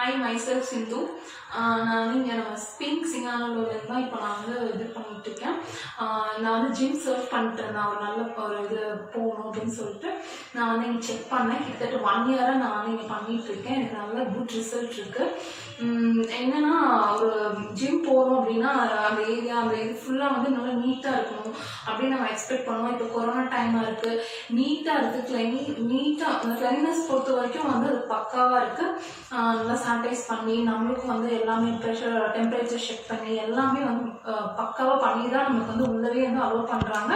Hi, myself Sindhu. நான் இங்கே நம்ம பிங்க் சிங்கானூர்லேருந்து தான் இப்போ நான் வந்து இது பண்ணிகிட்ருக்கேன். நான் வந்து ஜிம் சர்ச் பண்ணிட்டு இருந்தேன். ஒரு நல்ல ஒரு இது போகணும் அப்படின்னு சொல்லிட்டு நான் வந்து இங்கே செக் பண்ணேன். கிட்டத்தட்ட 1 இயராக நான் வந்து இங்கே பண்ணிகிட்ருக்கேன். எனக்கு நல்ல குட் ரிசல்ட் இருக்குது. என்னென்னா ஒரு ஜிம் போகிறோம் அப்படின்னா அந்த ஏரியா அந்த இது ஃபுல்லாக வந்து நல்லா நீட்டாக இருக்கணும் அப்படின்னு நம்ம எக்ஸ்பெக்ட் பண்ணுவோம். இப்போ கொரோனா டைமாக இருக்குது, நீட்டாக இருக்குது, நீட்டாக அந்த கிளீனஸ் பொறுத்த வரைக்கும் வந்து அது பக்காவாக இருக்குது. நல்லா சானிடைஸ் பண்ணி நம்மளுக்கும் வந்து எல்லாமே டெம்பரேச்சர் செக் பண்ணி எல்லாமே வந்து பக்காவாக பண்ணி தான் நமக்கு வந்து உள்ளவே வந்து அலோவ் பண்ணுறாங்க.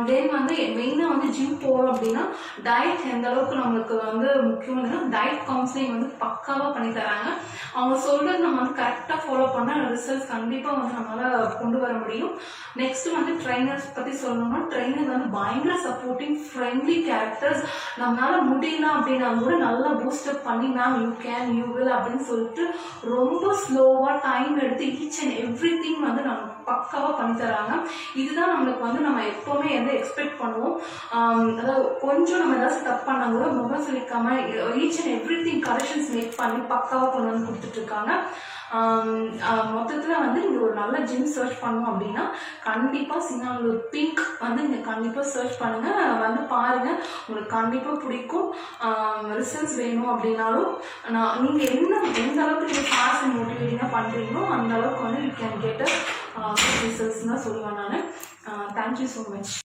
தென் வந்து மெயினாக வந்து ஜிம் போகிறோம் அப்படின்னா டயட் எந்த அளவுக்கு நம்மளுக்கு வந்து முக்கியம்னா டயட் கவுன்சிலிங் வந்து பக்காவாக பண்ணி தராங்க. அவங்க சொல்கிறது நம்ம வந்து கரெக்டாக ஃபாலோ பண்ணால் ரிசல்ட்ஸ் கண்டிப்பாக வந்து நம்மளால் கொண்டு வர முடியும். நெக்ஸ்ட் வந்து ட்ரைனர்ஸ் பற்றி சொல்லணும்னா ட்ரைனர் வந்து பயங்கர சப்போர்ட்டிங் ஃப்ரெண்ட்லி கேரக்டர்ஸ். நம்மளால முடியல அப்படின்னா கூட நல்லா பூஸ்டப் பண்ணி ma'am you can you will அப்படின்னு சொல்லிட்டு ரொம்ப ஸ்லோவாக டைம் எடுத்து ஈச் அண்ட் எவ்ரி திங் வந்து நம்ம பக்காவாக பண்ணி தராங்க. இதுதான் நம்மளுக்கு வந்து நம்ம எப்போவுமே வந்து எக்ஸ்பெக்ட் பண்ணுவோம். அதாவது கொஞ்சம் நம்ம ஏதாச்சும் தப்பு பண்ணா கூட முகம் சுளிக்காம each and every thing corrections make பண்ணி பக்காவாக கொண்டு வந்து கொடுத்துட்டு இருக்காங்க. மொத்தத்தில் வந்து இங்கே ஒரு நல்ல ஜிம் சர்ச் பண்ணோம் அப்படின்னா கண்டிப்பாக சிங்கானூர் பிங்க் வந்து இங்கே கண்டிப்பாக சர்ச் பண்ணுங்கள், வந்து பாருங்கள், உங்களுக்கு கண்டிப்பாக பிடிக்கும். ரிசல்ட்ஸ் வேணும் அப்படின்னாலும் நீங்கள் எந்த அளவுக்கு நீங்கள் ஃபாஸ்ட் அண்ட் மோட்டிவேட்டிங்காக பண்ணுறீங்களோ அந்த அளவுக்கு வந்து யூ கேன் கெட் ரிசல்ட்ஸ் தான் சொல்லுவேன் நான். Thank you so much.